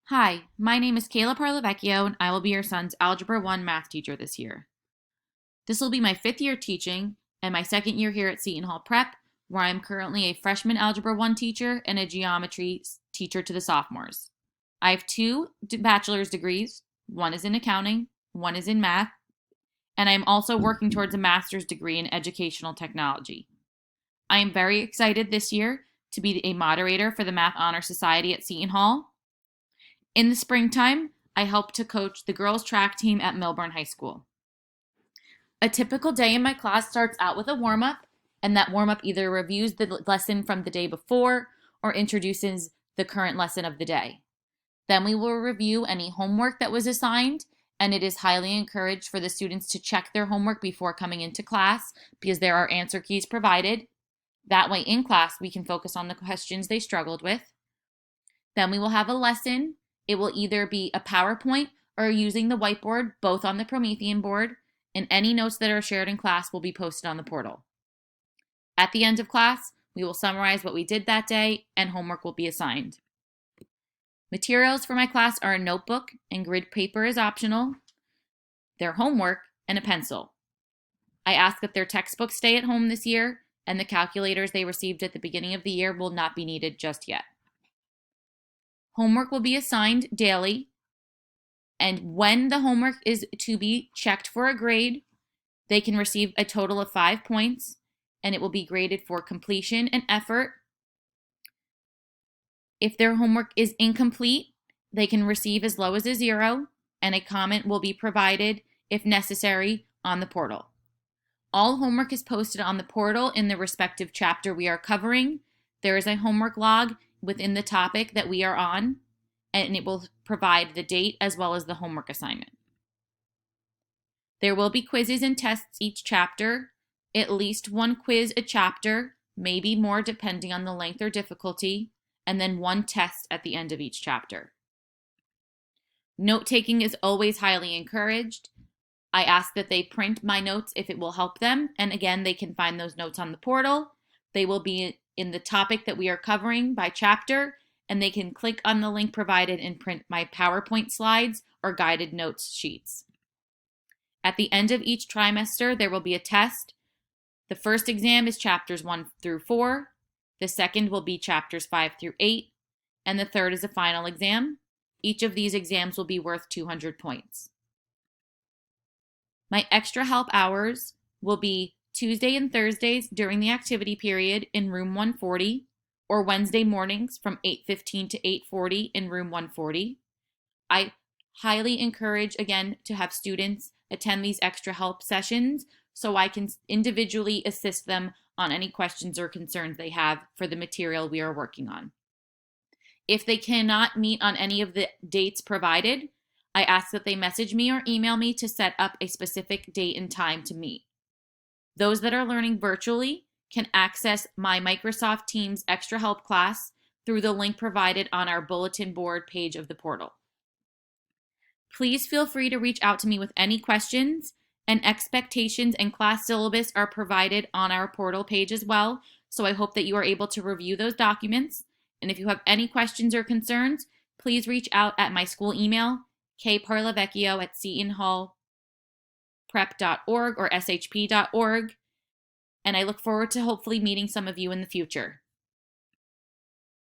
Hi, my name is Kayla Parlavecchio, and I will be your son's Algebra 1 math teacher this year. This will be my 5th year teaching and my 2nd year here at Seton Hall Prep, where I am currently a freshman Algebra 1 teacher and a geometry teacher to the sophomores. I have 2 bachelor's degrees. One is in accounting, one is in math, and I am also working towards a master's degree in educational technology. I am very excited this year to be a moderator for the Math Honor Society at Seton Hall. In the springtime, I help to coach the girls' track team at Milburn High School. A typical day in my class starts out with a warm-up, and that warm-up either reviews the lesson from the day before or introduces the current lesson of the day. Then we will review any homework that was assigned, and it is highly encouraged for the students to check their homework before coming into class because there are answer keys provided. That way in class we can focus on the questions they struggled with. Then we will have a lesson. It will either be a PowerPoint or using the whiteboard, both on the Promethean board, and any notes that are shared in class will be posted on the portal. At the end of class, we will summarize what we did that day and homework will be assigned. Materials for my class are a notebook and grid paper is optional, their homework, and a pencil. I ask that their textbooks stay at home this year, and the calculators they received at the beginning of the year will not be needed just yet. Homework will be assigned daily, and when the homework is to be checked for a grade, they can receive a total of 5 points, and it will be graded for completion and effort. If their homework is incomplete, they can receive as low as a 0, and a comment will be provided, if necessary, on the portal. All homework is posted on the portal in the respective chapter we are covering. There is a homework log within the topic that we are on, and it will provide the date as well as the homework assignment. There will be quizzes and tests each chapter, at least 1 quiz a chapter, maybe more depending on the length or difficulty, and then 1 test at the end of each chapter. Note-taking is always highly encouraged. I ask that they print my notes if it will help them, and again, they can find those notes on the portal. They will be in the topic that we are covering by chapter, and they can click on the link provided and print my PowerPoint slides or guided notes sheets. At the end of each trimester, there will be a test. The first exam is chapters 1 through 4. The second will be chapters 5 through 8. And the third is a final exam. Each of these exams will be worth 200 points. My extra help hours will be Tuesday and Thursdays during the activity period in room 140, or Wednesday mornings from 8:15 to 8:40 in room 140. I highly encourage, again, to have students attend these extra help sessions so I can individually assist them on any questions or concerns they have for the material we are working on. If they cannot meet on any of the dates provided, I ask that they message me or email me to set up a specific date and time to meet. Those that are learning virtually can access my Microsoft Teams extra help class through the link provided on our bulletin board page of the portal. Please feel free to reach out to me with any questions, and expectations and class syllabus are provided on our portal page as well, so I hope that you are able to review those documents. And if you have any questions or concerns, please reach out at my school email, kparlavecchio@setonhallprep.org or shp.org, and I look forward to hopefully meeting some of you in the future.